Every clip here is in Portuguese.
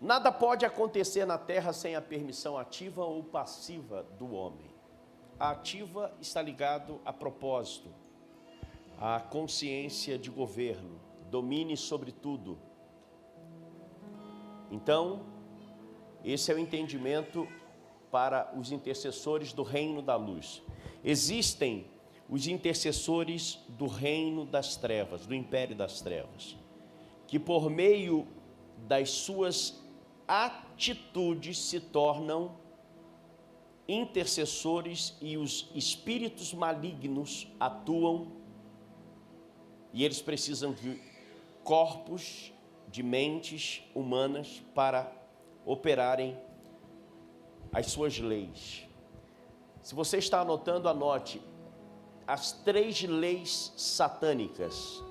Nada pode acontecer na terra sem a permissão ativa ou passiva do homem. A ativa está ligado a propósito, a consciência de governo, domine sobre tudo. Então, esse é o entendimento para os intercessores do reino da luz. Existem os intercessores do reino das trevas, do império das trevas, que por meio das suas atitudes se tornam intercessores e os espíritos malignos atuam e eles precisam de corpos, de mentes humanas para operarem as suas leis. Se você está anotando, anote as 3 leis satânicas.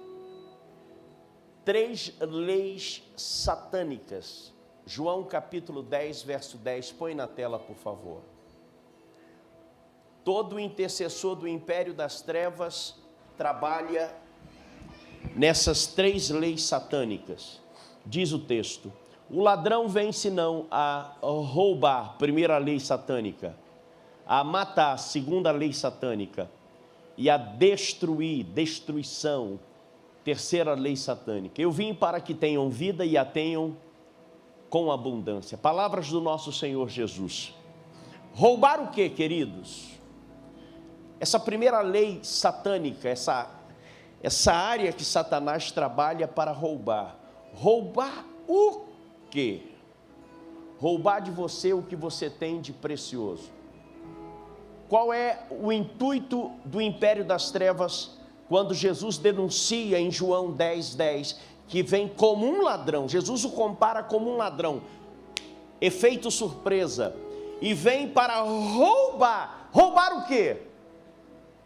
3 leis satânicas. João capítulo 10, verso 10, põe na tela, por favor. Todo intercessor do império das trevas trabalha nessas 3 leis satânicas. Diz o texto: o ladrão vem senão a roubar, primeira lei satânica, a matar, segunda lei satânica, e a destruir, destruição, terceira lei satânica. Eu vim para que tenham vida e a tenham com abundância. Palavras do nosso Senhor Jesus. Roubar o quê, queridos? Essa primeira lei satânica, essa área que Satanás trabalha para roubar. Roubar o quê? Roubar de você o que você tem de precioso. Qual é o intuito do império das trevas quando Jesus denuncia em João 10, 10, que vem como um ladrão? Jesus o compara como um ladrão. Efeito surpresa. E vem para roubar. Roubar o quê?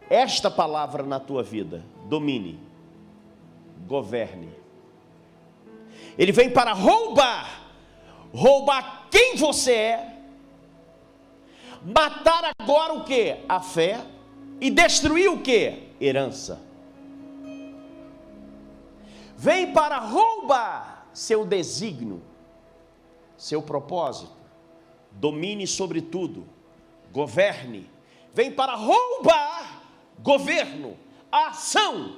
Esta palavra na tua vida. Domine. Governe. Ele vem para roubar. Roubar quem você é. Matar agora o quê? A fé. E destruir o quê? Herança. Vem para roubar seu desígnio, seu propósito. Domine sobre tudo. Governe. Vem para roubar governo, a ação,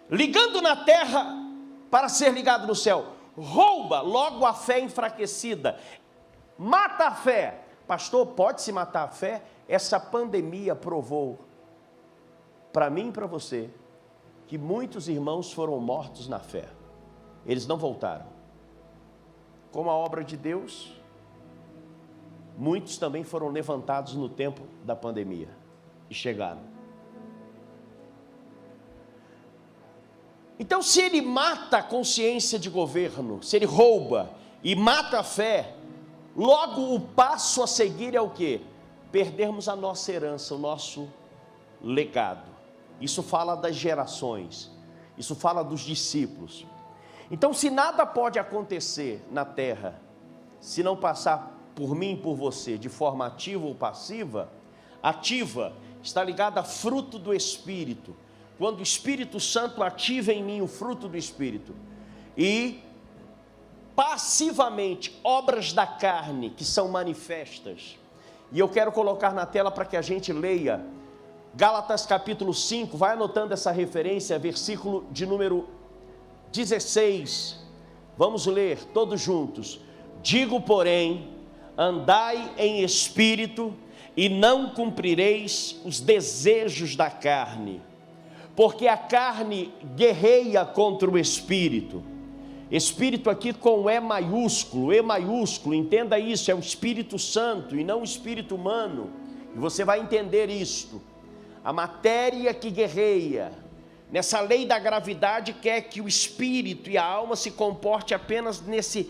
ligando na terra para ser ligado no céu. Rouba logo a fé enfraquecida. Mata a fé. Pastor, pode-se matar a fé? Essa pandemia provou para mim e para você que muitos irmãos foram mortos na fé. Eles não voltaram. Como a obra de Deus, muitos também foram levantados no tempo da pandemia e chegaram. Então, se ele mata a consciência de governo, se ele rouba e mata a fé, logo o passo a seguir é o quê? Perdermos a nossa herança, o nosso legado. Isso fala das gerações, isso fala dos discípulos. Então, se nada pode acontecer na terra, se não passar por mim e por você, de forma ativa ou passiva, ativa está ligada a fruto do Espírito. Quando o Espírito Santo ativa em mim o fruto do Espírito, e passivamente obras da carne que são manifestas, e eu quero colocar na tela para que a gente leia, Gálatas capítulo 5, vai anotando essa referência, versículo de número 16, vamos ler todos juntos. Digo, porém, andai em espírito, e não cumprireis os desejos da carne, porque a carne guerreia contra o espírito. Espírito aqui com E maiúsculo, entenda isso, é o Espírito Santo e não o espírito humano, e você vai entender isto. A matéria que guerreia, nessa lei da gravidade, quer que o espírito e a alma se comporte apenas nesse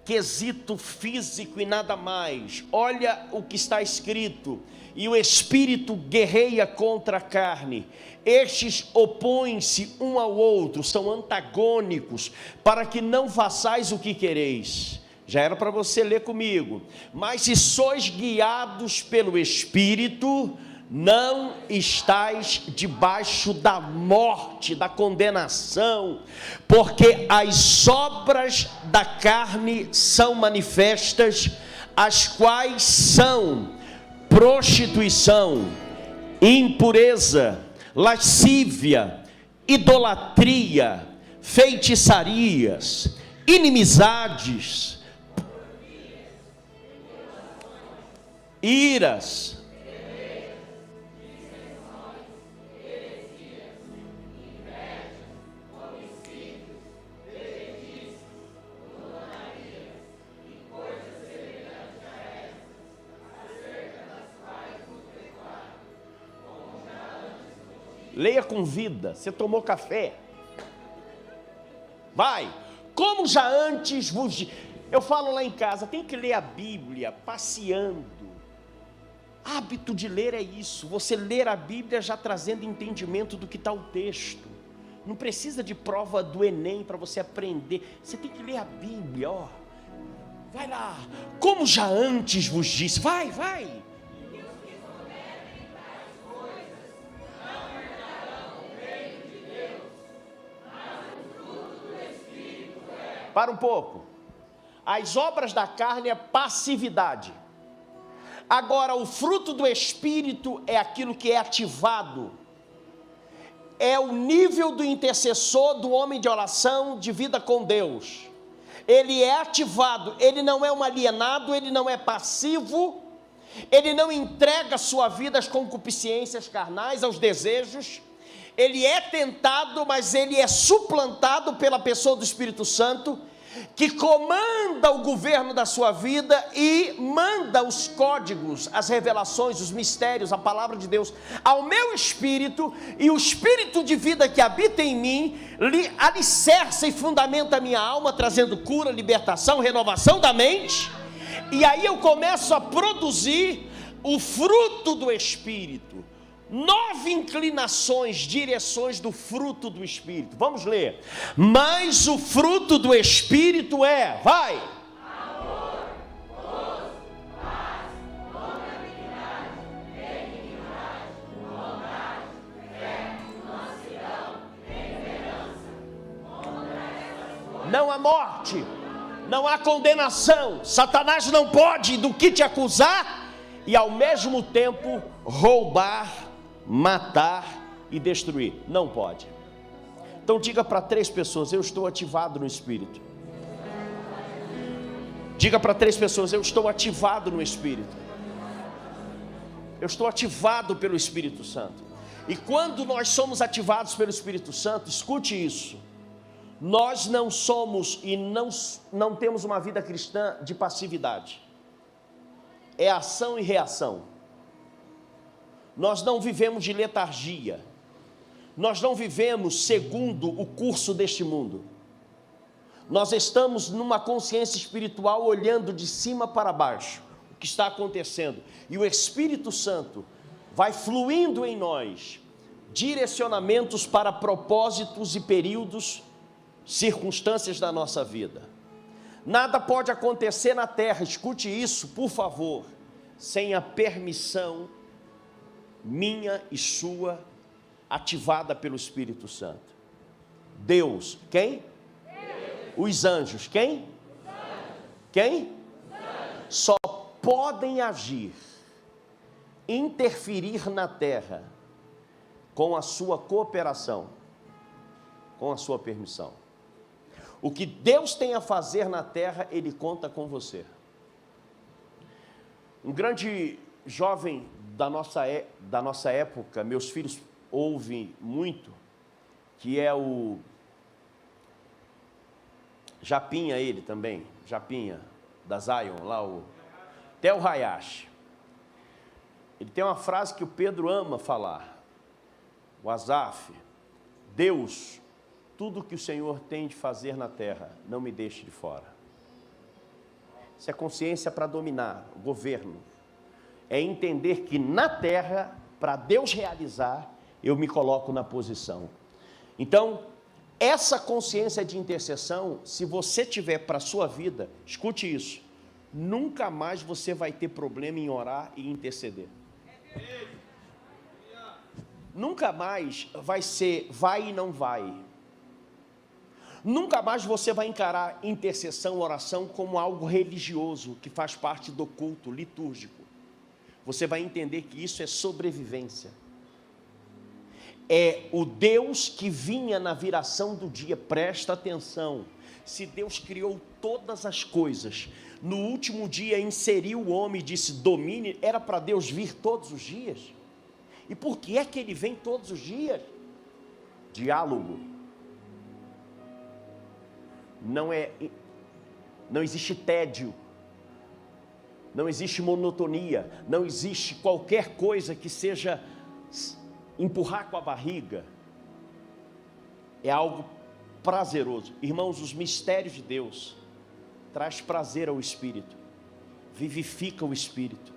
quesito físico e nada mais. Olha o que está escrito: e o espírito guerreia contra a carne. Estes opõem-se um ao outro, são antagônicos, para que não façais o que quereis. Já era para você ler comigo. Mas se sois guiados pelo Espírito, não estais debaixo da morte, da condenação, porque as obras da carne são manifestas, as quais são prostituição, impureza, lascívia, idolatria, feitiçarias, inimizades, iras, leia com vida. Você tomou café? Vai. Como já antes vos... Eu falo lá em casa, tem que ler a Bíblia passeando. Hábito de ler é isso. Você ler a Bíblia já trazendo entendimento do que está o texto. Não precisa de prova do Enem para você aprender. Você tem que ler a Bíblia, ó. Vai lá. Como já antes vos disse. Vai, vai. Para um pouco. As obras da carne é passividade. Agora, o fruto do Espírito é aquilo que é ativado. É o nível do intercessor, do homem de oração, de vida com Deus. Ele é ativado, ele não é um alienado, ele não é passivo, ele não entrega sua vida às concupiscências carnais, aos desejos. Ele é tentado, mas ele é suplantado pela pessoa do Espírito Santo, que comanda o governo da sua vida e manda os códigos, as revelações, os mistérios, a palavra de Deus ao meu espírito, e o espírito de vida que habita em mim alicerça e fundamenta a minha alma, trazendo cura, libertação, renovação da mente, e aí eu começo a produzir o fruto do Espírito. 9 inclinações, direções do fruto do Espírito. Vamos ler. Mas o fruto do Espírito é, vai. Amor, gozo, paz, longanimidade, benignidade, bondade, fé, mansidão, temperança. Não há morte, não há condenação. Satanás não pode do que te acusar e ao mesmo tempo roubar, matar e destruir. Não pode. Então diga para 3 pessoas: eu estou ativado no Espírito. Diga para 3 pessoas: eu estou ativado no Espírito. Eu estou ativado pelo Espírito Santo. E quando nós somos ativados pelo Espírito Santo, escute isso, nós não somos e não temos uma vida cristã de passividade. É ação e reação. Nós não vivemos de letargia. Nós não vivemos segundo o curso deste mundo. Nós estamos numa consciência espiritual, olhando de cima para baixo o que está acontecendo. E o Espírito Santo vai fluindo em nós direcionamentos para propósitos e períodos, circunstâncias da nossa vida. Nada pode acontecer na terra, escute isso, por favor, sem a permissão minha e sua, ativada pelo Espírito Santo. Deus, quem? Deus. Os anjos, quem? Os anjos. Quem? Os anjos. Só podem agir, interferir na terra, com a sua cooperação, com a sua permissão. O que Deus tem a fazer na terra, Ele conta com você. Um grande jovem da nossa época, meus filhos ouvem muito, que é o Japinha, ele também, Japinha, da Zion, lá o Theo Hayashi. Ele tem uma frase que o Pedro ama falar, o Asaf: Deus, tudo que o Senhor tem de fazer na terra, não me deixe de fora. Isso é consciência para dominar o governo. É entender que na terra, para Deus realizar, eu me coloco na posição. Então, essa consciência de intercessão, se você tiver para a sua vida, escute isso, nunca mais você vai ter problema em orar e interceder. nunca mais vai ser vai e não vai. Nunca mais você vai encarar intercessão, oração como algo religioso, que faz parte do culto litúrgico. Você vai entender que isso é sobrevivência. É o Deus que vinha na viração do dia, presta atenção. Se Deus criou todas as coisas, no último dia inseriu o homem e disse, domine, era para Deus vir todos os dias? E por que é que Ele vem todos os dias? Diálogo. Não existe tédio, não existe monotonia, não existe qualquer coisa que seja empurrar com a barriga. É algo prazeroso. Irmãos, os mistérios de Deus traz prazer ao espírito, vivifica o espírito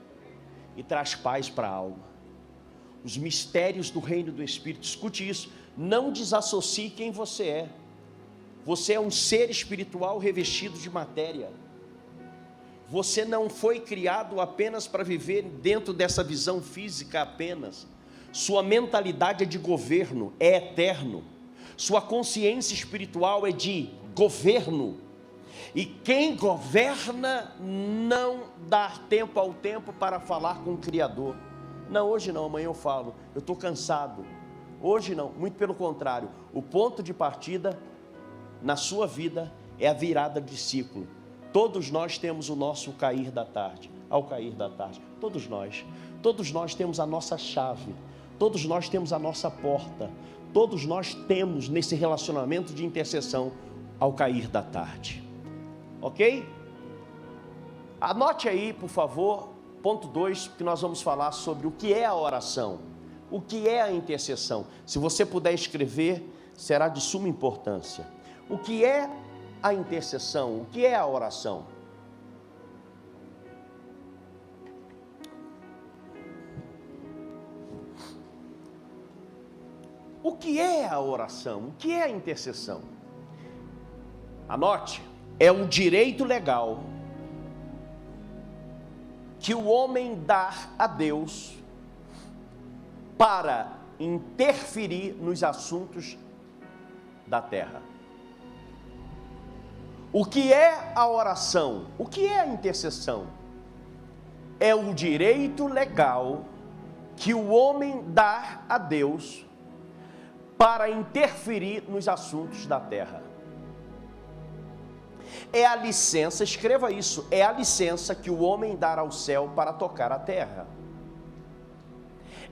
e traz paz para a alma. Os mistérios do reino do espírito, escute isso, não desassocie quem você é. Você é um ser espiritual revestido de matéria. Você não foi criado apenas para viver dentro dessa visão física apenas. Sua mentalidade é de governo, é eterno. Sua consciência espiritual é de governo. E quem governa não dá tempo ao tempo para falar com o Criador. Não, hoje não, amanhã eu falo. Eu estou cansado. Hoje não, muito pelo contrário. O ponto de partida na sua vida é a virada de ciclo. Todos nós temos o nosso cair da tarde, ao cair da tarde, todos nós temos a nossa chave, todos nós temos a nossa porta, todos nós temos nesse relacionamento de intercessão ao cair da tarde, ok? Anote aí, por favor, ponto 2, que nós vamos falar sobre o que é a oração, o que é a intercessão. Se você puder escrever, será de suma importância. O que é a intercessão? O que é a oração? O que é a oração? O que é a intercessão? Anote, é o direito legal que o homem dá a Deus para interferir nos assuntos da terra. O que é a oração? O que é a intercessão? É o direito legal que o homem dá a Deus para interferir nos assuntos da terra. É a licença, escreva isso, é a licença que o homem dá ao céu para tocar a terra.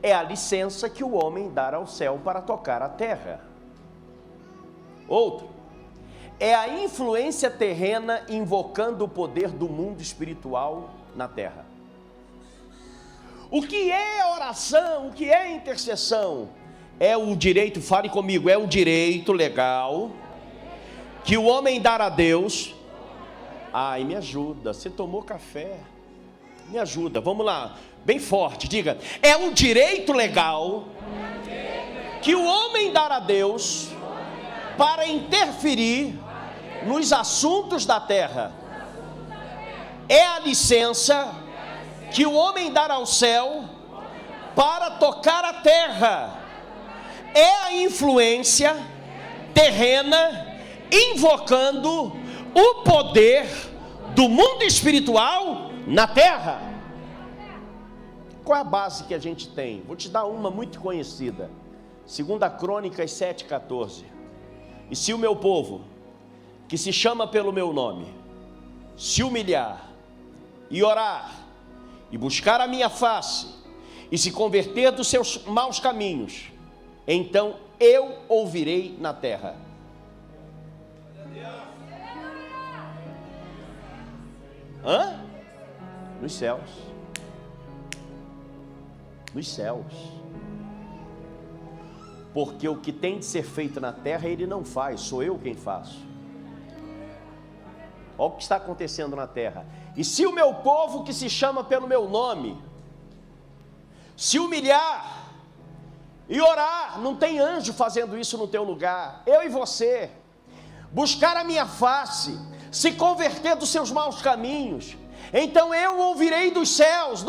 É a licença que o homem dá ao céu para tocar a terra. Outro. É a influência terrena invocando o poder do mundo espiritual na terra. O que é oração? O que é intercessão? É o direito, fale comigo, é o direito legal que o homem dá a Deus. Ai, me ajuda, você tomou café? Me ajuda, vamos lá, bem forte, diga. É o direito legal que o homem dá a Deus para interferir nos assuntos da terra. É a licença que o homem dá ao céu para tocar a terra. É a influência terrena invocando o poder do mundo espiritual na terra. Qual é a base que a gente tem? Vou te dar uma muito conhecida. 2 Crônicas 7,14. E se o meu povo, que se chama pelo meu nome, se humilhar e orar e buscar a minha face e se converter dos seus maus caminhos, então eu ouvirei na terra. Hã? Nos céus. Nos céus. Porque o que tem de ser feito na terra ele não faz, sou eu quem faço. Olha o que está acontecendo na terra. E se o meu povo que se chama pelo meu nome se humilhar e orar, não tem anjo fazendo isso no teu lugar, eu e você, buscar a minha face, se converter dos seus maus caminhos, então eu ouvirei dos céus,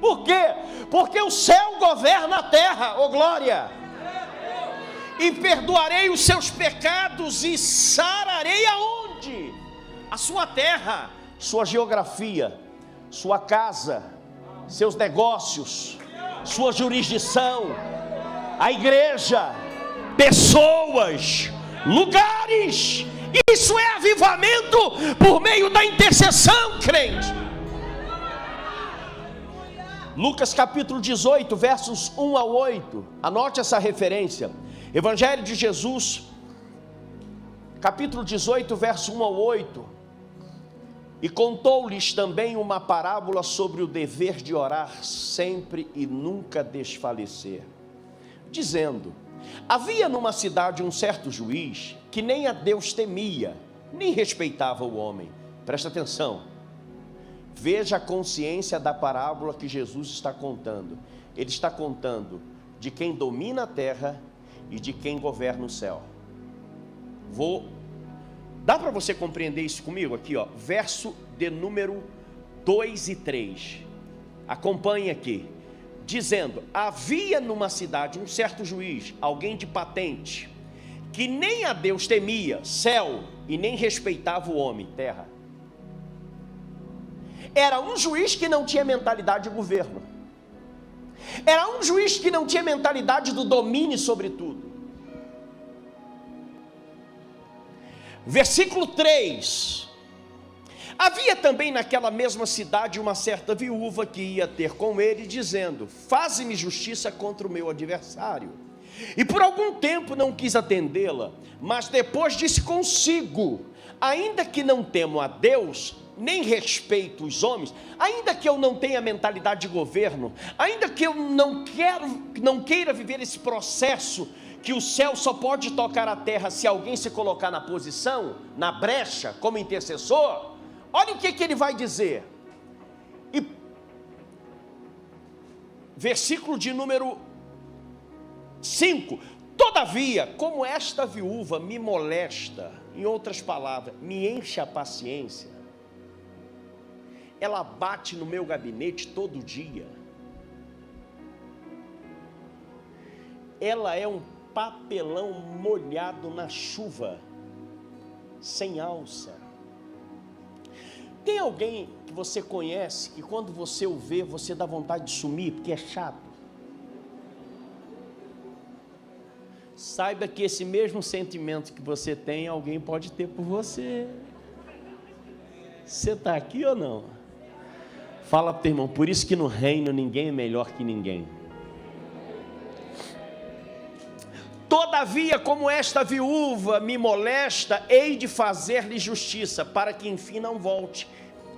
Por quê? Porque o céu governa a terra, ô glória. E perdoarei os seus pecados e sararei aonde? A sua terra, sua geografia, sua casa, seus negócios, sua jurisdição, a igreja, pessoas, lugares. Isso é avivamento por meio da intercessão, crente. Lucas capítulo 18, versos 1 a 8. Anote essa referência. Evangelho de Jesus, capítulo 18, verso 1 ao 8. E contou-lhes também uma parábola sobre o dever de orar sempre e nunca desfalecer, dizendo: havia numa cidade um certo juiz que nem a Deus temia, nem respeitava o homem. Presta atenção, veja a consciência da parábola que Jesus está contando. Ele está contando de quem domina a terra e de quem governa o céu. Dá para você compreender isso comigo aqui, ó, verso de número 2 e 3. Acompanhe aqui. Dizendo: havia numa cidade um certo juiz, alguém de patente, que nem a Deus temia, céu, e nem respeitava o homem, terra. Era um juiz que não tinha mentalidade de governo. Era um juiz que não tinha mentalidade do domínio sobre tudo. Versículo 3. Havia também naquela mesma cidade uma certa viúva que ia ter com ele, dizendo: faze-me justiça contra o meu adversário. E por algum tempo não quis atendê-la, mas depois disse consigo: ainda que não temo a Deus, nem respeito os homens, ainda que eu não tenha mentalidade de governo, ainda que eu não queira viver esse processo, que o céu só pode tocar a terra se alguém se colocar na posição, na brecha, como intercessor. Olha o que ele vai dizer. E versículo de número 5. Todavia, como esta viúva me molesta, em outras palavras, me enche a paciência, ela bate no meu gabinete todo dia, ela é um papelão molhado na chuva, sem alça. Tem alguém que você conhece que quando você o vê, você dá vontade de sumir, porque é chato? Saiba que esse mesmo sentimento que você tem, alguém pode ter por você. Você está aqui ou não? Fala para o teu irmão: por isso que no reino ninguém é melhor que ninguém. Todavia, como esta viúva me molesta, hei de fazer-lhe justiça, para que enfim não volte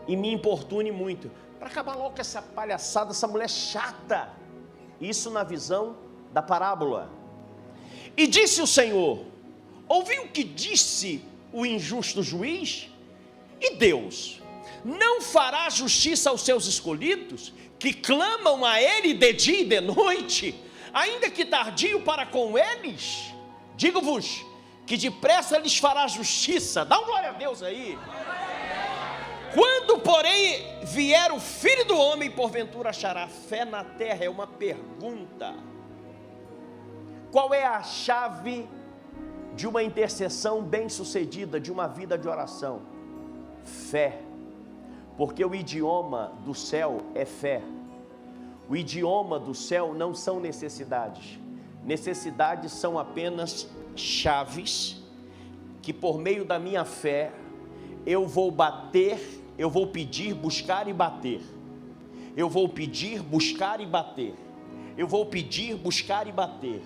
e me importune muito. Para acabar logo com essa palhaçada, essa mulher chata. Isso na visão da parábola. E disse o Senhor: ouviu o que disse o injusto juiz? E Deus não fará justiça aos seus escolhidos, que clamam a Ele de dia e de noite, ainda que tardio para com eles? Digo-vos que depressa lhes fará justiça. Dá um glória a Deus aí. Quando, porém, vier o Filho do Homem, porventura achará fé na terra? É uma pergunta. Qual é a chave de uma intercessão bem-sucedida, de uma vida de oração? Fé. Porque o idioma do céu é fé. O idioma do céu não são necessidades. Necessidades são apenas chaves que, por meio da minha fé, eu vou bater, eu vou pedir, buscar e bater. Eu vou pedir, buscar e bater. Eu vou pedir, buscar e bater.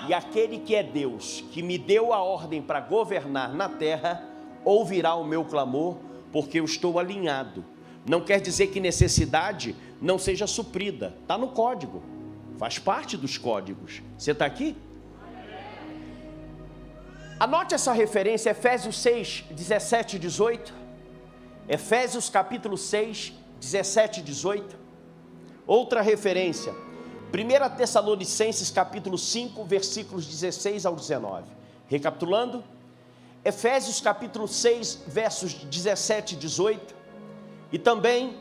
E aquele que é Deus, que me deu a ordem para governar na terra, ouvirá o meu clamor, porque eu estou alinhado. Não quer dizer que necessidade não seja suprida. Está no código. Faz parte dos códigos. Você está aqui? Anote essa referência, Efésios 6, 17 e 18. Efésios capítulo 6, 17 e 18. Outra referência, 1 Tessalonicenses capítulo 5, versículos 16 ao 19. Recapitulando, Efésios capítulo 6, versos 17 e 18. E também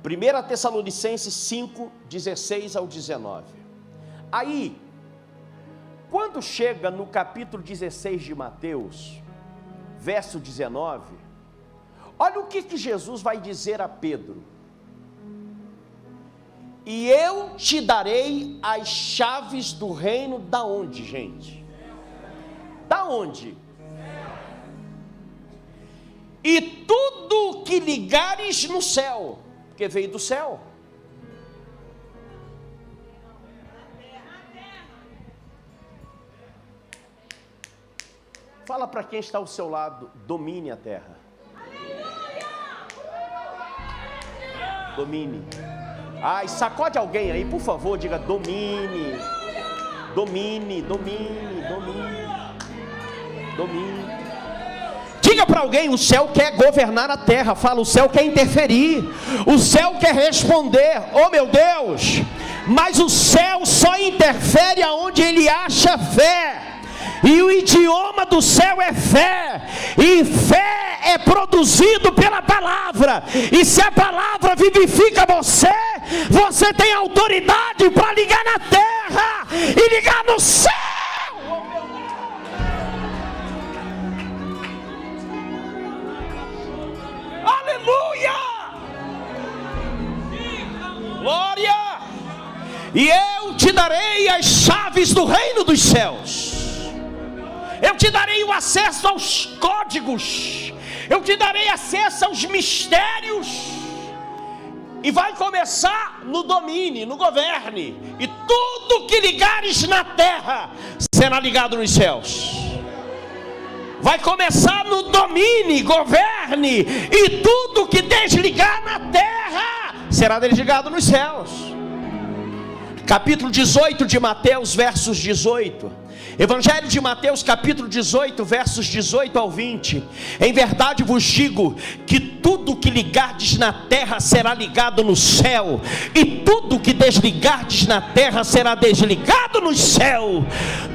1 Tessalonicenses 5, 16 ao 19. Aí, quando chega no capítulo 16 de Mateus, verso 19, olha o que Jesus vai dizer a Pedro. E eu te darei as chaves do reino, da onde, gente? Da onde? E tudo que ligares no céu, porque veio do céu. Fala para quem está ao seu lado, domine a terra. Domine. Ai, sacode alguém aí, por favor, diga domine. Domine, domine, domine. Domine. Diga para alguém, o céu quer governar a terra. Fala, o céu quer interferir. O céu quer responder. Oh meu Deus! Mas o céu só interfere aonde ele acha fé. E o idioma do céu é fé. E fé é produzido pela palavra. E se a palavra vivifica você, você tem autoridade para ligar na terra e ligar no céu. Aleluia! Glória! E eu te darei as chaves do reino dos céus. Eu te darei o acesso aos códigos. Eu te darei acesso aos mistérios. E vai começar no domínio, no governe. E tudo que ligares na terra será ligado nos céus. Vai começar no domínio, governe. E tudo que desligar na terra será desligado nos céus. Capítulo 18 de Mateus, versos 18. Evangelho de Mateus, capítulo 18, versos 18 ao 20. Em verdade vos digo que tudo que ligardes na terra será ligado no céu, e tudo que desligardes na terra será desligado no céu.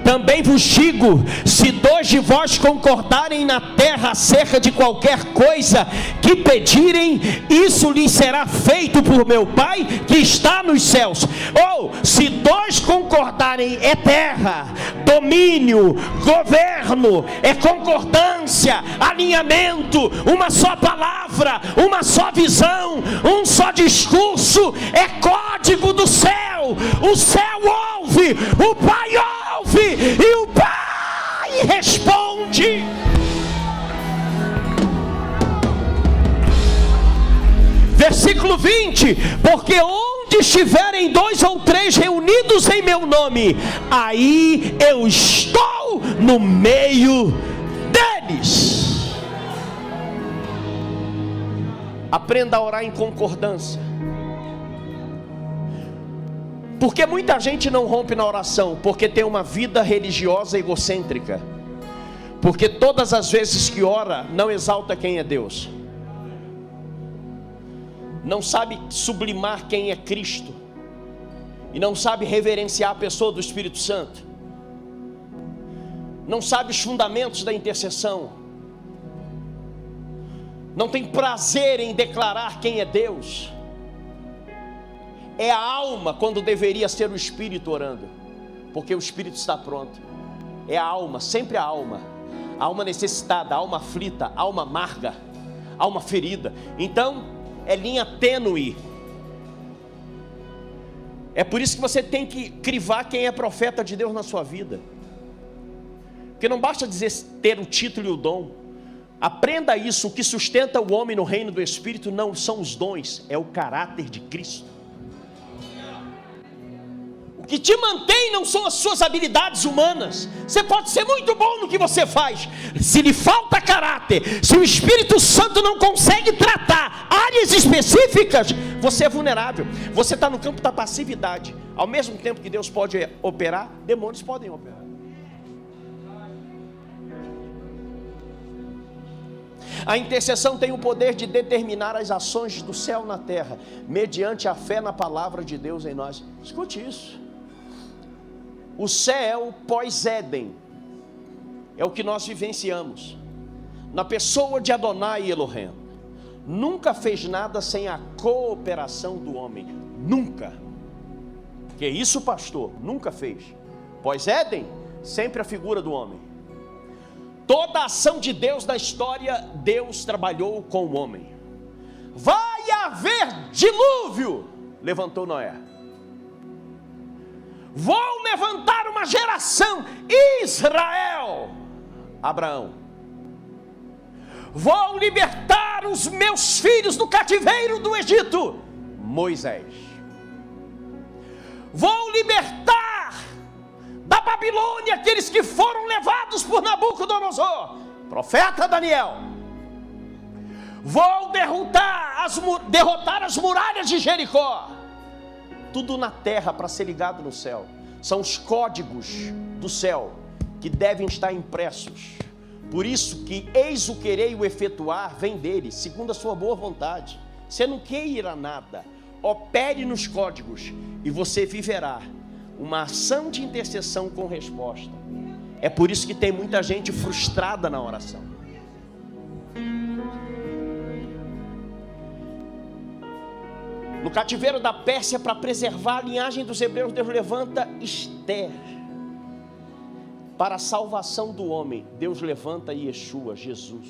Também vos digo, se dois de vós concordarem na terra acerca de qualquer coisa que pedirem, isso lhes será feito por meu Pai que está nos céus. Ou, se dois concordarem, é terra, domínio, governo, é concordância, alinhamento, uma só palavra, uma só visão, um só discurso, é código do céu. O céu ouve, o Pai ouve e o Pai responde. Versículo 20: porque onde estiverem 2 ou 3 reunidos em meu nome, aí eu estou no meio deles. Aprenda a orar em concordância. Porque muita gente não rompe na oração, porque tem uma vida religiosa egocêntrica. Porque todas as vezes que ora, não exalta quem é Deus. Não sabe sublimar quem é Cristo. E não sabe reverenciar a pessoa do Espírito Santo. Não sabe os fundamentos da intercessão. Não tem prazer em declarar quem é Deus. É a alma quando deveria ser o Espírito orando. Porque o Espírito está pronto. É a alma, sempre a alma. A alma necessitada, a alma aflita, a alma amarga, a alma ferida. Então, é linha tênue. É por isso que você tem que crivar quem é profeta de Deus na sua vida. Porque não basta dizer ter o título e o dom. Aprenda isso. O que sustenta o homem no reino do Espírito não são os dons, é o caráter de Cristo. O que te mantém não são as suas habilidades humanas. Você pode ser muito bom no que você faz. Se lhe falta caráter, se o Espírito Santo não consegue tratar áreas específicas, você é vulnerável. Você está no campo da passividade. Ao mesmo tempo que Deus pode operar, demônios podem operar. A intercessão tem o poder de determinar as ações do céu na terra, mediante a fé na palavra de Deus em nós. Escute isso. O céu pós-Éden é o que nós vivenciamos na pessoa de Adonai e Elohim. nunca fez nada sem a cooperação do homem. Nunca. Que isso, pastor? Nunca fez. Pois Éden, sempre a figura do homem. Toda a ação de Deus na história, Deus trabalhou com o homem. Vai haver dilúvio, levantou Noé. Vou levantar uma geração, Israel, Abraão. Vou libertar os meus filhos do cativeiro do Egito, Moisés. Vou libertar da Babilônia aqueles que foram levados por Nabucodonosor, profeta Daniel. Vou derrotar as muralhas de Jericó. Tudo na terra para ser ligado no céu. São os códigos do céu que devem estar impressos. Por isso que eis o querer e o efetuar vem dele, segundo a sua boa vontade. Você não queira nada, opere nos códigos e você viverá uma ação de intercessão com resposta. É por isso que tem muita gente frustrada na oração. No cativeiro da Pérsia, para preservar a linhagem dos hebreus, Deus levanta Esther. Para a salvação do homem, Deus levanta Yeshua, Jesus.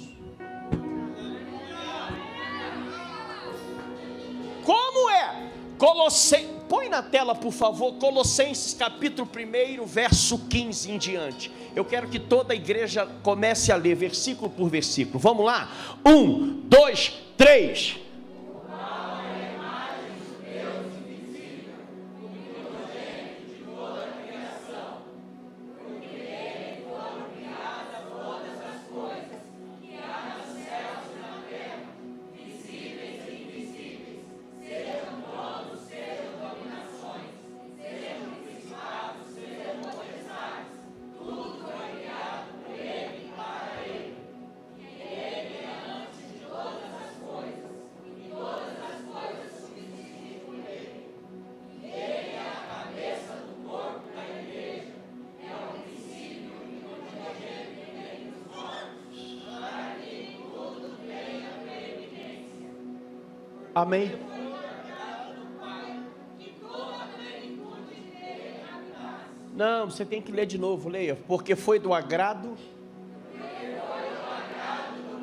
Como é? Põe na tela, por favor, Colossenses capítulo 1, verso 15 em diante. Eu quero que toda a igreja comece a ler versículo por versículo. Vamos lá? 1, 2, 3. Amém. Não, você tem que ler de novo, leia. Porque foi do agrado do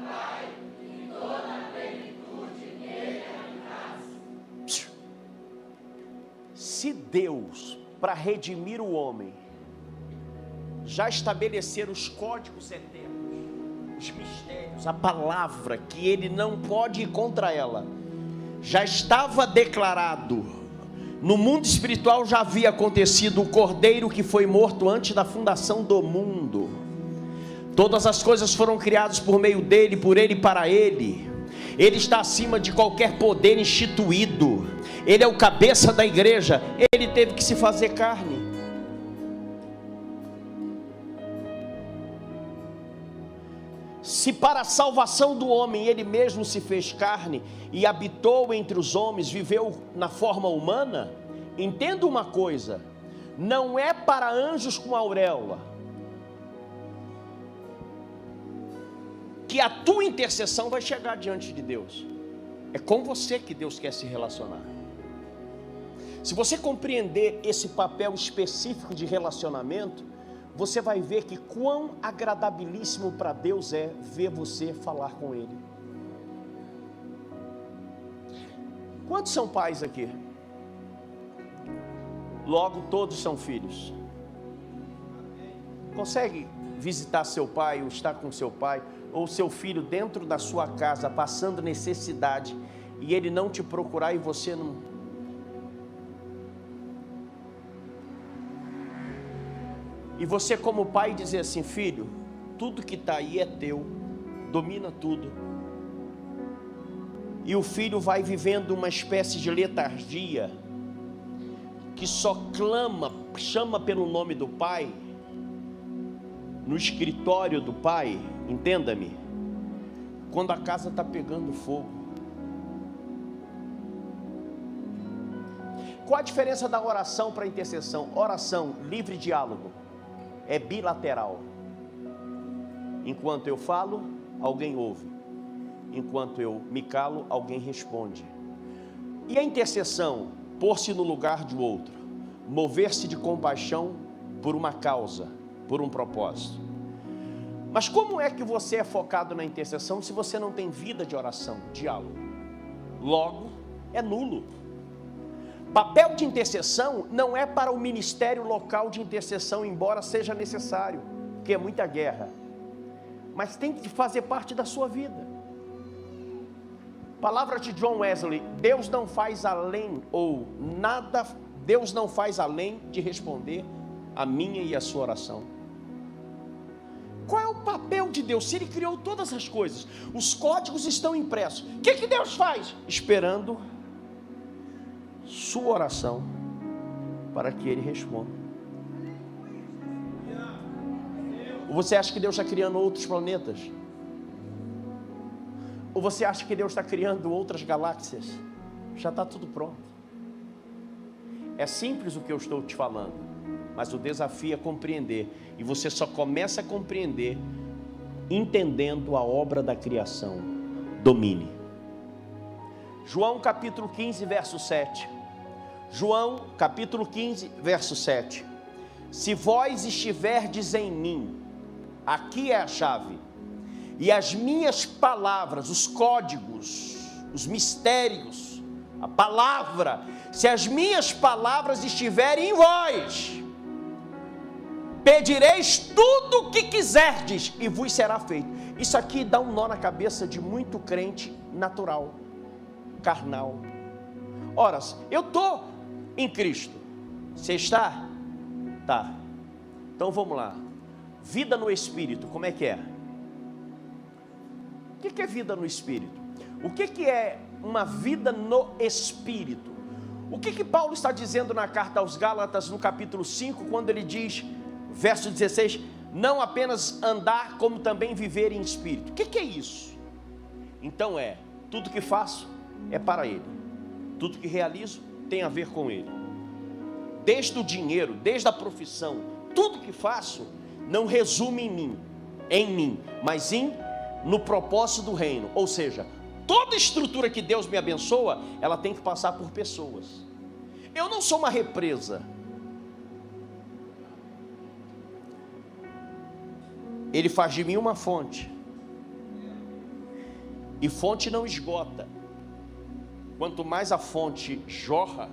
Pai, e toda a plenitude nele habitasse. Se Deus, para redimir o homem, já estabelecer os códigos eternos, os mistérios, a palavra, que ele não pode ir contra ela, já estava declarado, no mundo espiritual já havia acontecido o cordeiro que foi morto antes da fundação do mundo. Todas as coisas foram criadas por meio dele, por ele e para ele. Ele está acima de qualquer poder instituído. Ele é o cabeça da igreja. Ele teve que se fazer carne. Se para a salvação do homem ele mesmo se fez carne e habitou entre os homens, viveu na forma humana, entenda uma coisa: não é para anjos com auréola que a tua intercessão vai chegar diante de Deus. É com você que Deus quer se relacionar. Se você compreender esse papel específico de relacionamento, você vai ver que quão agradabilíssimo para Deus é ver você falar com Ele. Quantos são pais aqui? Logo todos são filhos. Consegue visitar seu pai ou estar com seu pai ou seu filho dentro da sua casa passando necessidade e ele não te procurar e você não... E você como pai dizer assim: filho, tudo que está aí é teu, domina tudo. E o filho vai vivendo uma espécie de letargia, que só chama pelo nome do pai, no escritório do pai, entenda-me, quando a casa está pegando fogo. Qual a diferença da oração para a intercessão? Oração, livre diálogo, é bilateral. Enquanto eu falo, alguém ouve. enquanto eu me calo, alguém responde. E a intercessão, pôr-se no lugar de outro, mover-se de compaixão por uma causa, por um propósito. Mas como é que você é focado na intercessão se você não tem vida de oração, diálogo? Logo, é nulo. Papel de intercessão não é para o ministério local de intercessão, embora seja necessário, porque é muita guerra, mas tem que fazer parte da sua vida. Palavra de John Wesley: Deus não faz além, ou nada, Deus não faz além de responder a minha e a sua oração. Qual é o papel de Deus? Se Ele criou todas as coisas, os códigos estão impressos, o que Deus faz? Esperando sua oração para que Ele responda. Ou você acha que Deus está criando outros planetas? Ou você acha que Deus está criando outras galáxias? Já está tudo pronto. É simples o que eu estou te falando, mas o desafio é compreender. E você só começa a compreender entendendo a obra da criação. Domine. João capítulo 15, verso 7. João capítulo 15, verso 7. Se vós estiverdes em mim, aqui é a chave, e as minhas palavras, os códigos, os mistérios, a palavra, se as minhas palavras estiverem em vós, pedireis tudo o que quiserdes e vos será feito. Isso aqui dá um nó na cabeça de muito crente natural, carnal. Ora, eu estou em Cristo. Você está? Tá. Então vamos lá. Vida no Espírito, como é que é? O que é vida no Espírito? O que é uma vida no Espírito? O que Paulo está dizendo na carta aos Gálatas, no capítulo 5, quando ele diz, verso 16, não apenas andar, como também viver em Espírito? O que é isso? Então tudo que faço é para Ele, tudo que realizo tem a ver com Ele, desde o dinheiro, desde a profissão, tudo que faço não resume em mim, mas no propósito do reino. Ou seja, toda estrutura que Deus me abençoa, ela tem que passar por pessoas. Eu não sou uma represa. Ele faz de mim uma fonte, e fonte não esgota. Quanto mais a fonte jorra,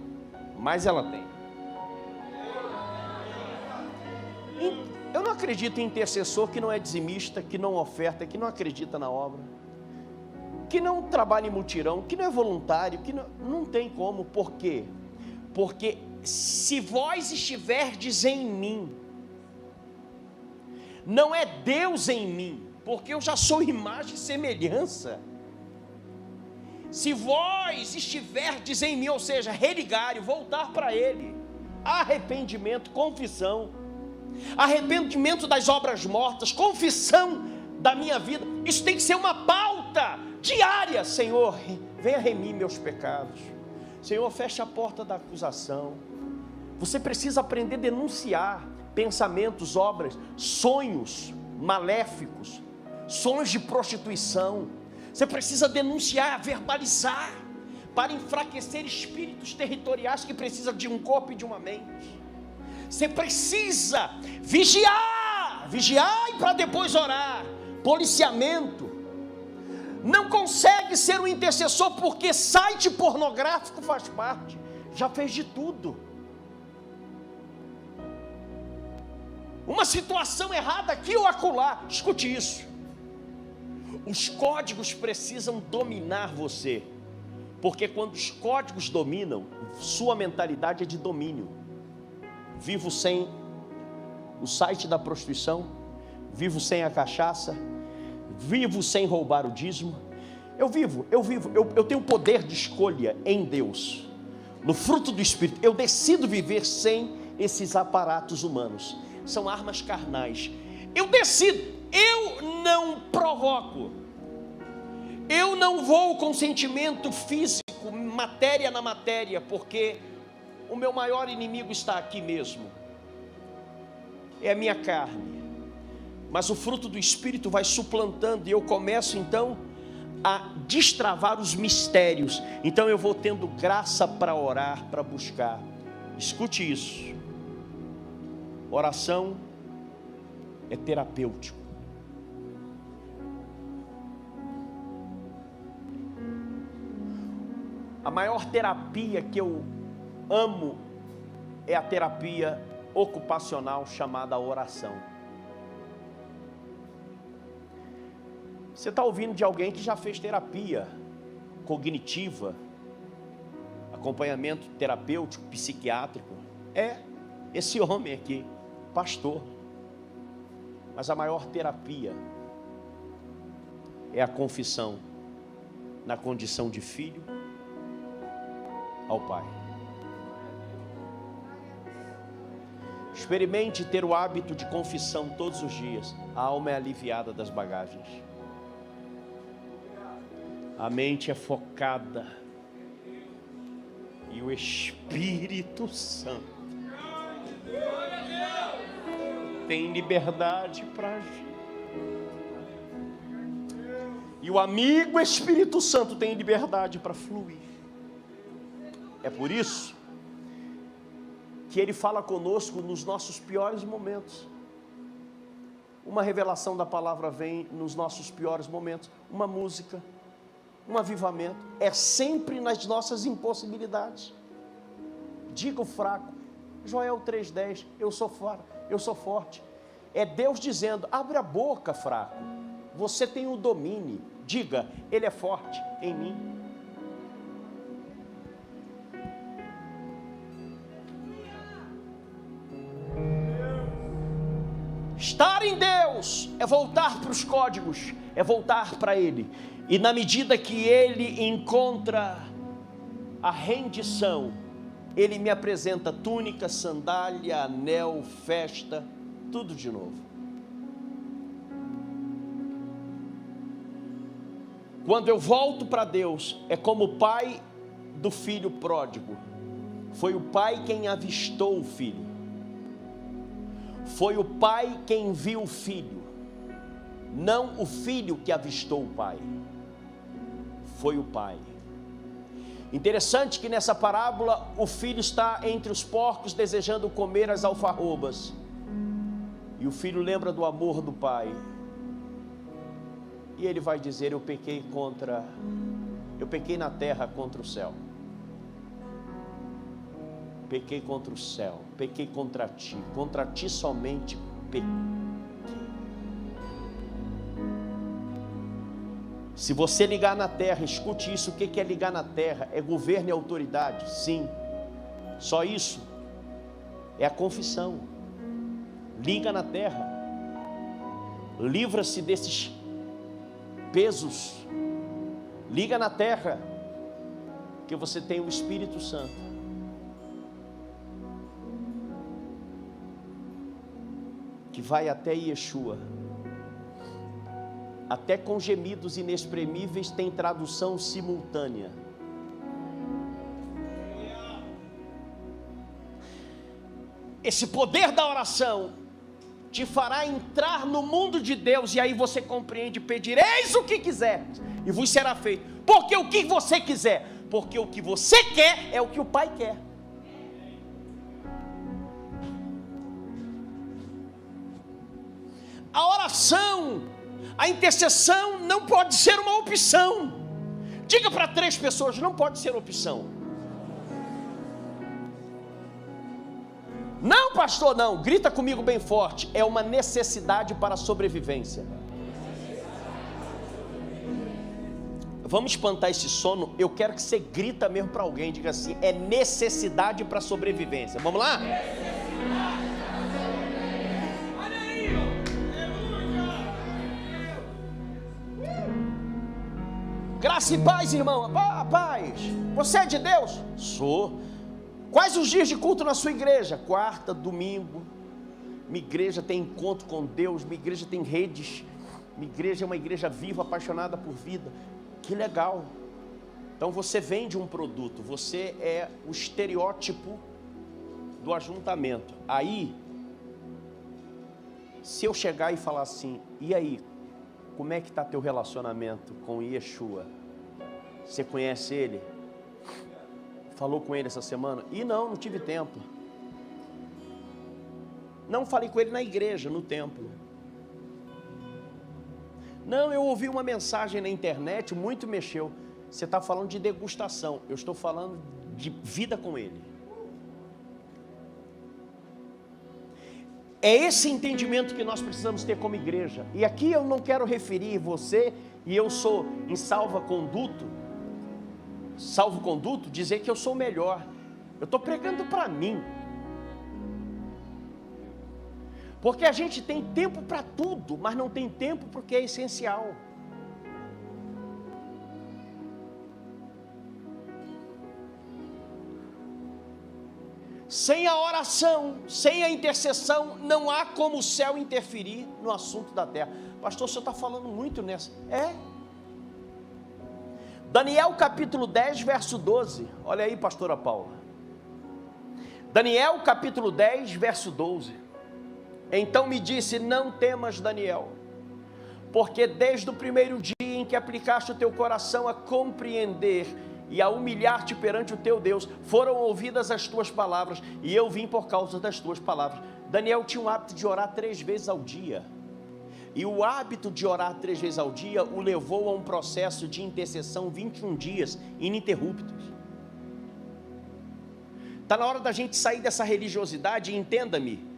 mais ela tem. Eu não acredito em intercessor que não é dizimista, que não oferta, que não acredita na obra, que não trabalha em mutirão, que não é voluntário, que não tem como. Por quê? Porque se vós estiverdes em mim, não é Deus em mim, porque eu já sou imagem e semelhança. Se vós estiverdes em mim, ou seja, religar, voltar para Ele, arrependimento, confissão, arrependimento das obras mortas, confissão da minha vida, isso tem que ser uma pauta diária. Senhor, venha remir meus pecados. Senhor, feche a porta da acusação. Você precisa aprender a denunciar pensamentos, obras, sonhos maléficos, sonhos de prostituição. Você precisa denunciar, verbalizar, para enfraquecer espíritos territoriais que precisam de um corpo e de uma mente. Você precisa vigiar e para depois orar. Policiamento. Não consegue ser um intercessor porque site pornográfico faz parte. Já fez de tudo. Uma situação errada aqui ou acolá. Escute isso. Os códigos precisam dominar você. Porque quando os códigos dominam, sua mentalidade é de domínio. Vivo sem o site da prostituição, vivo sem a cachaça, vivo sem roubar o dízimo. Eu tenho poder de escolha em Deus, no fruto do Espírito. Eu decido viver sem esses aparatos humanos, são armas carnais. Eu decido, eu não provoco, eu não vou com sentimento físico, matéria na matéria, porque o meu maior inimigo está aqui mesmo, é a minha carne. Mas o fruto do Espírito vai suplantando, e eu começo então a destravar os mistérios. Então eu vou tendo graça para orar, para buscar. Escute isso. Oração é terapêutico. A maior terapia que eu amo é a terapia ocupacional chamada oração. Você está ouvindo de alguém que já fez terapia cognitiva, acompanhamento terapêutico, psiquiátrico? É esse homem aqui, pastor. Mas a maior terapia é a confissão na condição de filho ao Pai. Experimente ter o hábito de confissão todos os dias. A alma é aliviada das bagagens. A mente é focada. E o Espírito Santo tem liberdade para agir. E o amigo Espírito Santo tem liberdade para fluir. É por isso que Ele fala conosco nos nossos piores momentos. Uma revelação da palavra vem nos nossos piores momentos. Uma música, um avivamento. É sempre nas nossas impossibilidades. Diga o fraco. Joel 3,10. Eu sou forte. É Deus dizendo, abre a boca, fraco. Você tem o domínio. Diga, Ele é forte em mim. Estar em Deus é voltar para os códigos, é voltar para Ele. E na medida que Ele encontra a rendição, Ele me apresenta túnica, sandália, anel, festa, tudo de novo. Quando eu volto para Deus, é como o pai do filho pródigo. Foi o pai quem avistou o filho. Foi o pai quem viu o filho, não o filho que avistou o pai. Foi o pai. Interessante que nessa parábola o filho está entre os porcos desejando comer as alfarrobas. E o filho lembra do amor do pai. E ele vai dizer, eu pequei na terra contra o céu. Pequei contra o céu, pequei contra ti somente pequei. Se você ligar na terra, escute isso, o que é ligar na terra? É governo e autoridade, sim. Só isso, é a confissão. Liga na terra, livra-se desses pesos, liga na terra, que você tem o Espírito Santo. Que vai até Yeshua, até com gemidos inexprimíveis tem tradução simultânea. Esse poder da oração te fará entrar no mundo de Deus, e aí você compreende, pedireis o que quiser, e vos será feito. Porque o que você quiser, porque o que você quer é o que o Pai quer. A oração, a intercessão não pode ser uma opção. Diga para 3 pessoas, não pode ser opção. Não, pastor, não, grita comigo bem forte. É uma necessidade para a sobrevivência. Vamos espantar esse sono. Eu quero que você grita mesmo para alguém. Diga assim, é necessidade para a sobrevivência. Vamos lá? Graça e paz, irmão. Paz. Você é de Deus? Sou. Quais os dias de culto na sua igreja? Quarta, domingo. Minha igreja tem encontro com Deus. Minha igreja tem redes. Minha igreja é uma igreja viva, apaixonada por vida. Que legal. Então você vende um produto. Você é o estereótipo do ajuntamento. Aí, se eu chegar e falar assim, e aí, como é que está teu relacionamento com Yeshua? Você conhece Ele? Falou com Ele essa semana? E não tive tempo. Não falei com Ele na igreja, no templo. Não, eu ouvi uma mensagem na internet, muito mexeu. Você está falando de degustação, eu estou falando de vida com Ele. É esse entendimento que nós precisamos ter como igreja. E aqui eu não quero referir você, e eu sou em salvo-conduto, dizer que eu sou o melhor. Eu estou pregando para mim. Porque a gente tem tempo para tudo, mas não tem tempo porque é essencial. Sem a oração, sem a intercessão, não há como o céu interferir no assunto da terra. Pastor, o senhor está falando muito nessa. Daniel capítulo 10, verso 12. Olha aí, pastora Paula. Daniel capítulo 10, verso 12. Então me disse, não temas, Daniel, porque desde o primeiro dia em que aplicaste o teu coração a compreender e a humilhar-te perante o teu Deus, foram ouvidas as tuas palavras, e eu vim por causa das tuas palavras. Daniel tinha o hábito de orar 3 vezes ao dia, e o hábito de orar 3 vezes ao dia o levou a um processo de intercessão 21 dias, ininterruptos. Está na hora da gente sair dessa religiosidade, e entenda-me,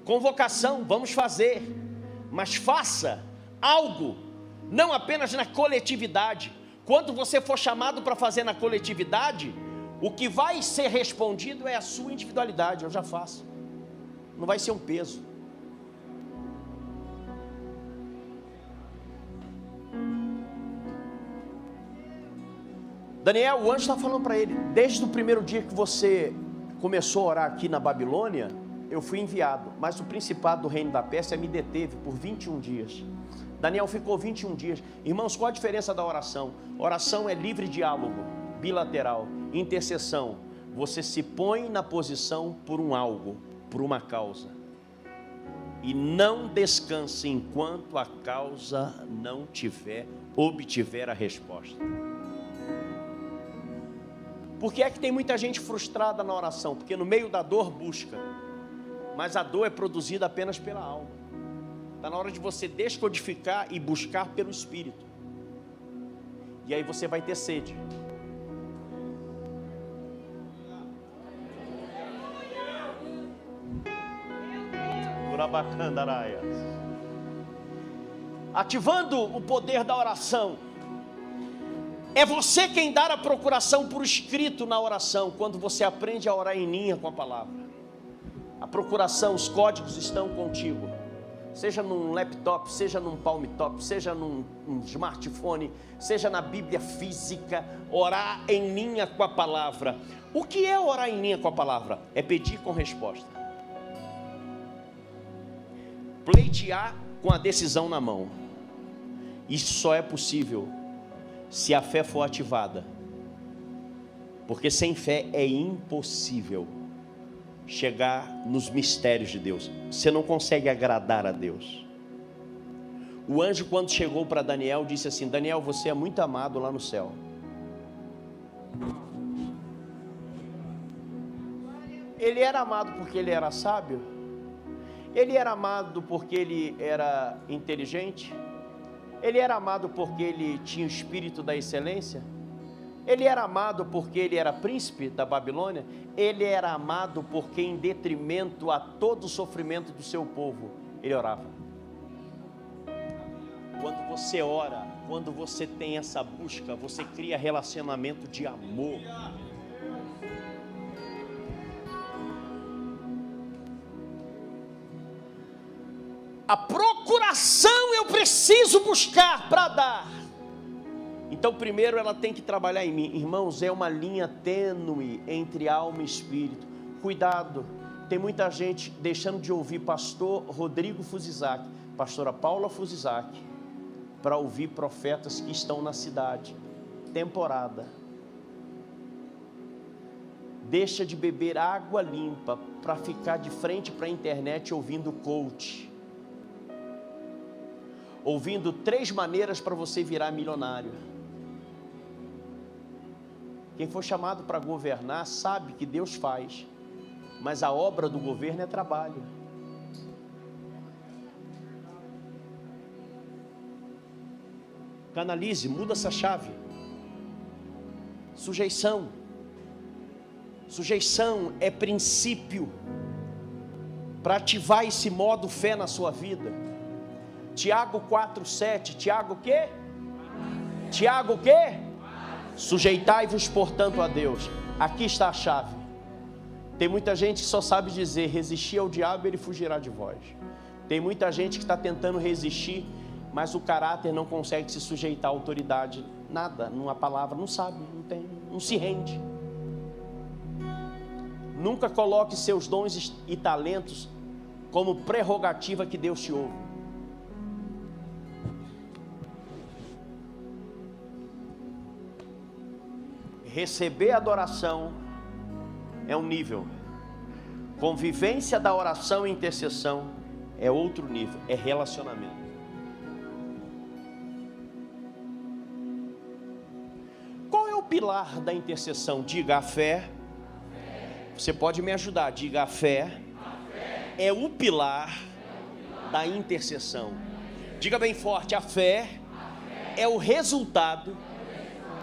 convocação, vamos fazer, mas faça algo, não apenas na coletividade. Quando você for chamado para fazer na coletividade, o que vai ser respondido é a sua individualidade. Eu já faço, não vai ser um peso. Daniel, o anjo está falando para ele, desde o primeiro dia que você começou a orar aqui na Babilônia, eu fui enviado, mas o principado do reino da Pérsia me deteve por 21 dias. Daniel ficou 21 dias. Irmãos, qual a diferença da oração? Oração é livre diálogo, bilateral. Intercessão, você se põe na posição por um algo, por uma causa, e não descanse enquanto a causa não obtiver a resposta. Por que é que tem muita gente frustrada na oração? Porque no meio da dor busca, mas a dor é produzida apenas pela alma. Está na hora de você descodificar e buscar pelo Espírito. E aí você vai ter sede. Ativando o poder da oração. É você quem dá a procuração por escrito na oração, quando você aprende a orar em linha com a palavra. A procuração, os códigos estão contigo. Seja num laptop, seja num palm top, seja num smartphone, seja na Bíblia física, orar em linha com a palavra. O que é orar em linha com a palavra? É pedir com resposta. Pleitear com a decisão na mão. Isso só é possível se a fé for ativada. Porque sem fé é impossível chegar nos mistérios de Deus. Você não consegue agradar a Deus. O anjo, quando chegou para Daniel, disse assim: Daniel, você é muito amado lá no céu. Ele era amado porque ele era sábio? Ele era amado porque ele era inteligente? Ele era amado porque ele tinha o espírito da excelência? Ele era amado porque ele era príncipe da Babilônia? Ele era amado porque, em detrimento a todo o sofrimento do seu povo, ele orava. Quando você ora, quando você tem essa busca, você cria relacionamento de amor. A procuração eu preciso buscar para dar. Então, primeiro ela tem que trabalhar em mim. Irmãos, é uma linha tênue entre alma e espírito. Cuidado, tem muita gente deixando de ouvir pastor Rodrigo Fuzizac, pastora Paula Fuzizac, para ouvir profetas que estão na cidade. Temporada. Deixa de beber água limpa para ficar de frente para a internet ouvindo coach. ouvindo 3 maneiras para você virar milionário. Quem for chamado para governar sabe que Deus faz, mas a obra do governo é trabalho. Canalize, muda essa chave. Sujeição. Sujeição é princípio para ativar esse modo fé na sua vida. Tiago 4:7. Tiago o quê? Tiago o quê? Sujeitai-vos, portanto, a Deus. Aqui está a chave. Tem muita gente que só sabe dizer: resistir ao diabo, ele fugirá de vós. Tem muita gente que está tentando resistir, mas o caráter não consegue se sujeitar à autoridade. Nada, numa palavra, não sabe, não se rende. Nunca coloque seus dons e talentos como prerrogativa que Deus te ouve. Receber adoração é um nível. Convivência da oração e intercessão é outro nível, é relacionamento. Qual é o pilar da intercessão? Diga: a fé. Você pode me ajudar? Diga: a fé é o pilar da intercessão. Diga bem forte: a fé é o resultado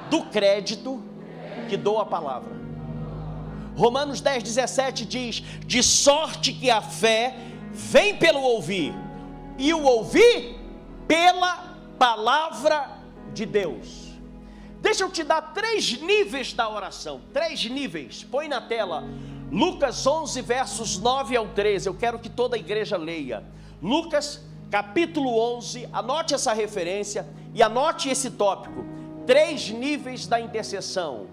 do crédito que dou a palavra. Romanos 10:17 diz: de sorte que a fé vem pelo ouvir, e o ouvir pela palavra de Deus. Deixa eu te dar 3 níveis da oração, 3 níveis, põe na tela, Lucas 11 versos 9 ao 13, eu quero que toda a igreja leia, Lucas capítulo 11, anote essa referência e anote esse tópico, 3 níveis da intercessão,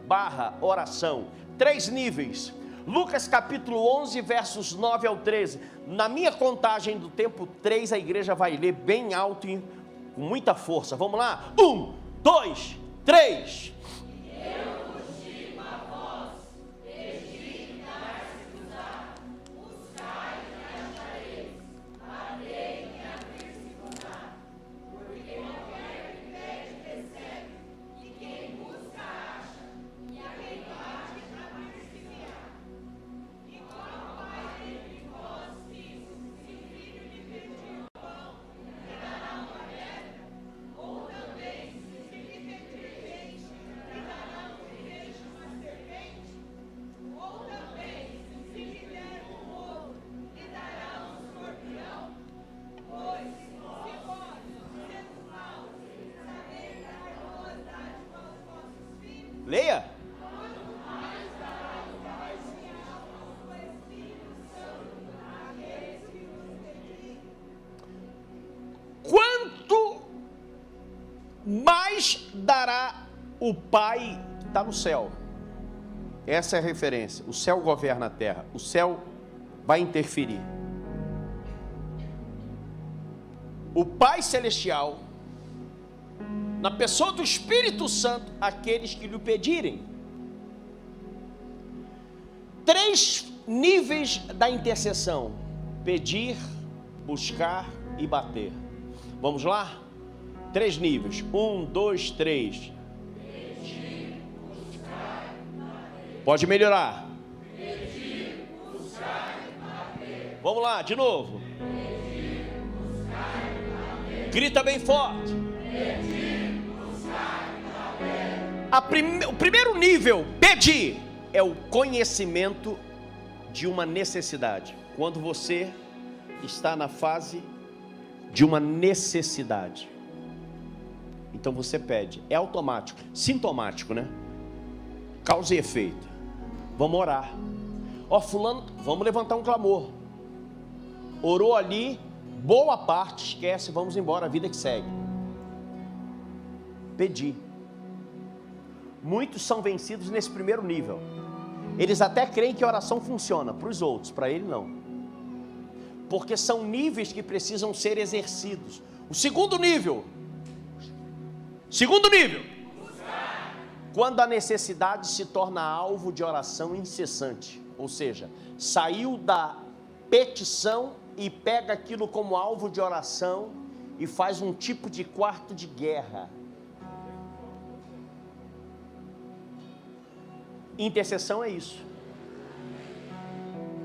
oração, 3 níveis, Lucas capítulo 11 versos 9 ao 13, na minha contagem do tempo 3, a igreja vai ler bem alto e com muita força, vamos lá, 1, 2, 3. Eu vos digo a vós, pedi e dar-se-vos-á, buscai e achareis, batei e abrir-se-vos-á, porque qualquer que pede recebe, e quem busca acha, e a quem bate abrir-se-lhe-á. E qual pai entre vós, filhos, se o filho lhe pedir o pão, lhe dará uma pedra? Ou também, se lhe pedir peixe, lhe dará um peixe uma serpente? Ou também, se lhe der um ouro, lhe dará um escorpião? Pois, se vós, sendo maus, sabeis dar boas dádivas aos vossos filhos, Leia. quanto mais dará o Pai Celestial ao Espírito Santo àqueles que vos pedirem. Quanto mais dará o Pai que está no céu? Essa é a referência. O céu governa a terra. O céu vai interferir. O Pai Celestial, na pessoa do Espírito Santo, aqueles que lhe pedirem. 3 níveis da intercessão: pedir, buscar e bater. Vamos lá? 3 níveis. 1, 2, 3. Pedir, buscar e bater. Pode melhorar. Pedir, buscar e bater. Vamos lá, de novo. Pedir, buscar e bater. Grita bem forte. Pedir, buscar e bater. O primeiro nível, pedir, é o conhecimento de uma necessidade. Quando você está na fase de uma necessidade, então você pede. É automático, sintomático, né? Causa e efeito. Vamos orar. Ó, fulano, vamos levantar um clamor. Orou ali, boa parte, esquece, vamos embora, a vida que segue. Pedir. Muitos são vencidos nesse primeiro nível. Eles até creem que a oração funciona, para os outros, para ele não. Porque são níveis que precisam ser exercidos. O segundo nível, quando a necessidade se torna alvo de oração incessante, ou seja, saiu da petição e pega aquilo como alvo de oração e faz um tipo de quarto de guerra. Intercessão é isso.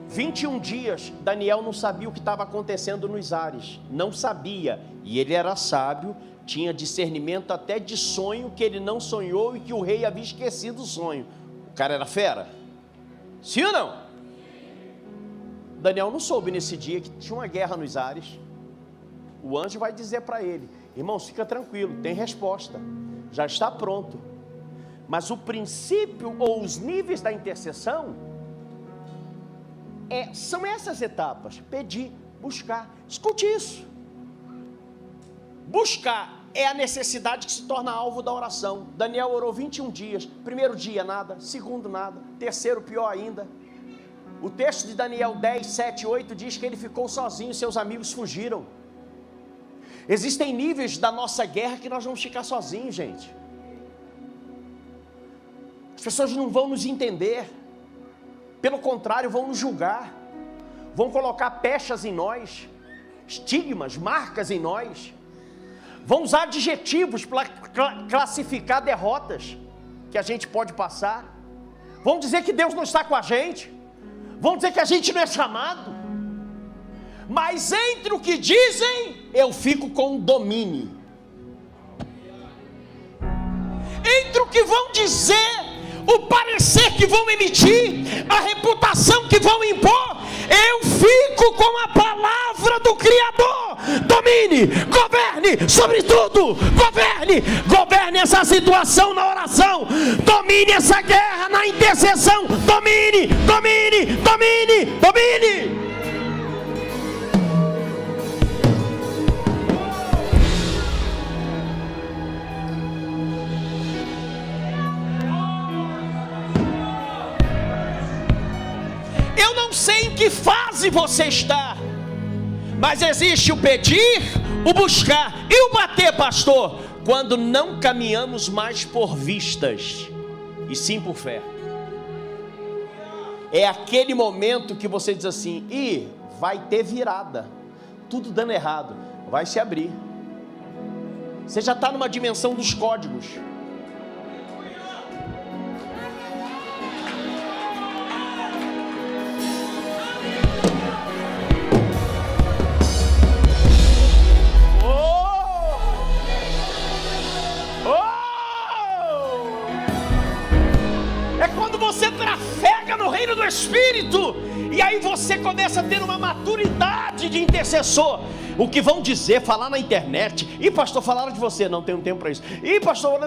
21 dias, Daniel não sabia o que estava acontecendo nos ares. Não sabia. E ele era sábio, tinha discernimento até de sonho que ele não sonhou e que o rei havia esquecido o sonho. O cara era fera? Sim ou não? Daniel não soube nesse dia que tinha uma guerra nos ares. O anjo vai dizer para ele: irmãos, fica tranquilo, tem resposta, já está pronto. Mas o princípio ou os níveis da intercessão são essas etapas: pedir, buscar. Escute isso. Buscar é a necessidade que se torna alvo da oração. Daniel orou 21 dias. Primeiro dia nada, segundo nada, terceiro pior ainda. O texto de Daniel 10, 7, 8 diz que ele ficou sozinho, seus amigos fugiram. Existem níveis da nossa guerra que nós vamos ficar sozinhos, gente. As pessoas não vão nos entender, pelo contrário, vão nos julgar, vão colocar pechas em nós, estigmas, marcas em nós, vão usar adjetivos para classificar derrotas que a gente pode passar, vão dizer que Deus não está com a gente, vão dizer que a gente não é chamado. Mas entre o que dizem, eu fico com domínio. Entre o que vão dizer, o parecer que vão emitir, a reputação que vão impor, eu fico com a palavra do Criador. Domine, governe sobre tudo, governe essa situação na oração, domine essa guerra na intercessão, domine. Eu não sei em que fase você está, mas existe o pedir, o buscar e o bater, pastor, quando não caminhamos mais por vistas, e sim por fé. É aquele momento que você diz assim: vai ter virada, tudo dando errado, vai se abrir. Você já está numa dimensão dos códigos. Você trafega no reino do Espírito, e aí você começa a ter uma maturidade de intercessor. O que vão dizer, falar na internet: pastor, falaram de você, não tenho tempo para isso. Pastor,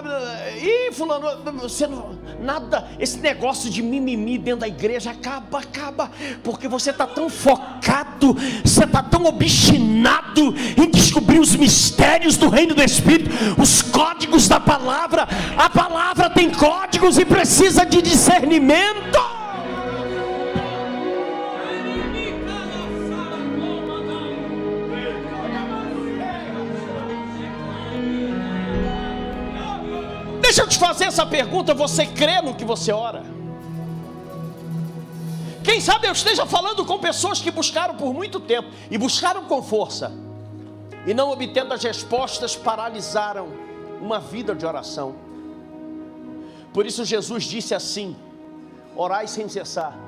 fulano, você não, nada. Esse negócio de mimimi dentro da igreja acaba, porque você está tão focado, você está tão obstinado em descobrir os mistérios do reino do Espírito, os códigos da palavra. A palavra tem códigos e precisa de discernimento. Deixa eu te fazer essa pergunta: você crê no que você ora? Quem sabe eu esteja falando com pessoas que buscaram por muito tempo, e buscaram com força, e não obtendo as respostas, paralisaram uma vida de oração. Por isso Jesus disse assim: orai sem cessar.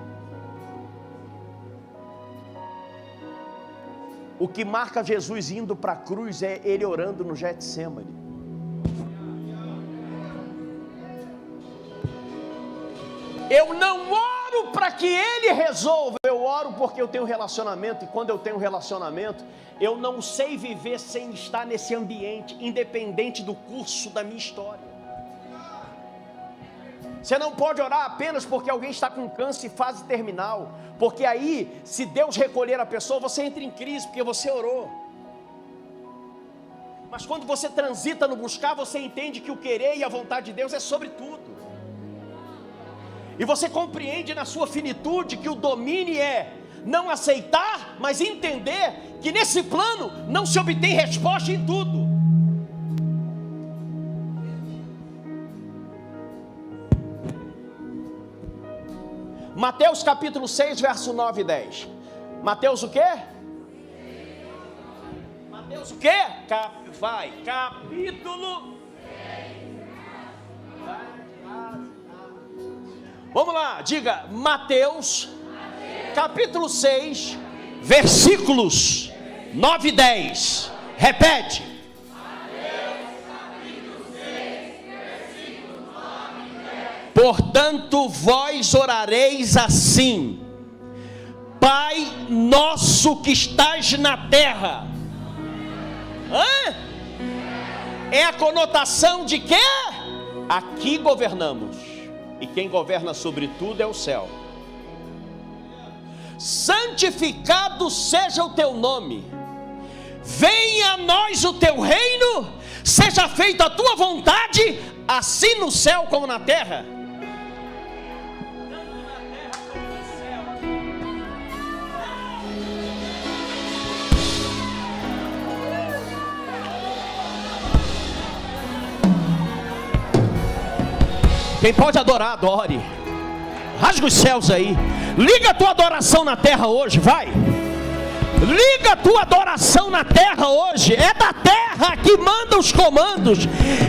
O que marca Jesus indo para a cruz é ele orando no Getsêmani. Eu não oro para que ele resolva, eu oro porque eu tenho relacionamento, e quando eu tenho relacionamento, eu não sei viver sem estar nesse ambiente, independente do curso da minha história. Você não pode orar apenas porque alguém está com câncer em fase terminal, porque aí, se Deus recolher a pessoa, você entra em crise, porque você orou. Mas quando você transita no buscar, você entende que o querer e a vontade de Deus é sobre tudo. E você compreende na sua finitude que o domínio é não aceitar, mas entender que nesse plano não se obtém resposta em tudo. Mateus capítulo 6, verso 9 e 10. Mateus o quê? Mateus Mateus, o quê? Capítulo. Vamos lá, diga Mateus, capítulo 6, versículos 9 e 10. Repete. Portanto, vós orareis assim: Pai nosso que estás na terra. É a conotação de quê? Aqui governamos, e quem governa sobre tudo é o céu. Santificado seja o teu nome, venha a nós o teu reino, seja feita a tua vontade, assim no céu como na terra. Quem pode adorar, adore. Rasga os céus aí. Liga a tua adoração na terra hoje, vai. Liga a tua adoração na terra hoje. É da terra que manda os comandos.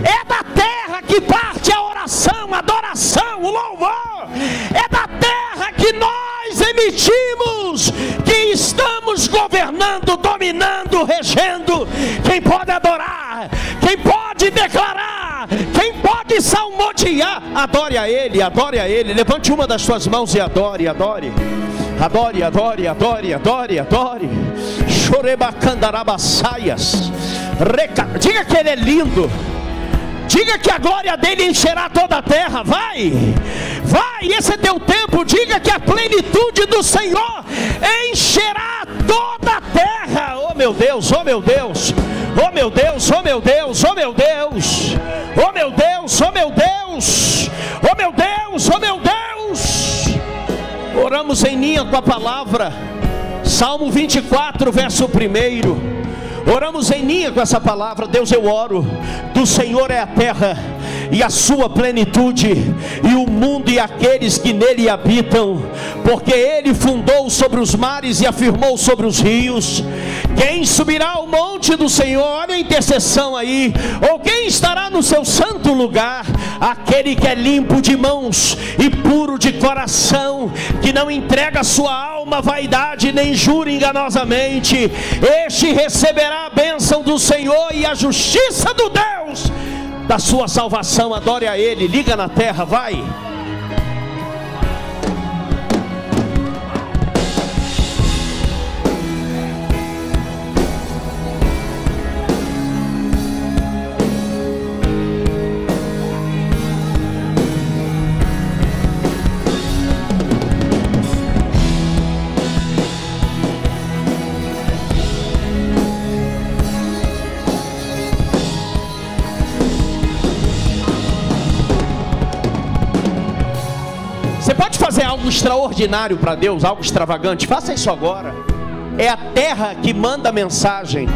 É da terra que parte a oração, a adoração, o louvor. É da terra que nós emitimos, que estamos governando, dominando, regendo. Quem pode adorar, quem pode declarar, quem pode salmodiar, adore a Ele, adore a Ele. Levante uma das suas mãos e adore, adore. Adore, adore, adore, adore, adore. Chorebacandarabassaias. Diga que Ele é lindo. Diga que a glória dele encherá toda a terra. Vai, vai, esse é teu tempo. Diga que a plenitude do Senhor encherá toda a terra. Oh meu Deus, oh meu Deus, oh meu Deus, oh meu Deus, oh meu Deus, oh meu Deus, oh meu Deus, oh meu Deus, oh meu Deus. Oramos em linha com a palavra. Salmo 24, verso 1. Oramos em linha com essa palavra. Deus, eu oro. Do Senhor é a terra e a sua plenitude, e o mundo e aqueles que nele habitam, porque Ele fundou sobre os mares e afirmou sobre os rios. Quem subirá ao monte do Senhor? Olha a intercessão aí. Ou quem estará no seu santo lugar? Aquele que é limpo de mãos e puro de coração, que não entrega sua alma à vaidade, nem jura enganosamente. Este receberá a bênção do Senhor e a justiça do Deus da sua salvação. Adore a Ele. Liga na terra, vai. Você pode fazer algo extraordinário para Deus, algo extravagante? Faça isso agora. É a terra que manda a mensagem.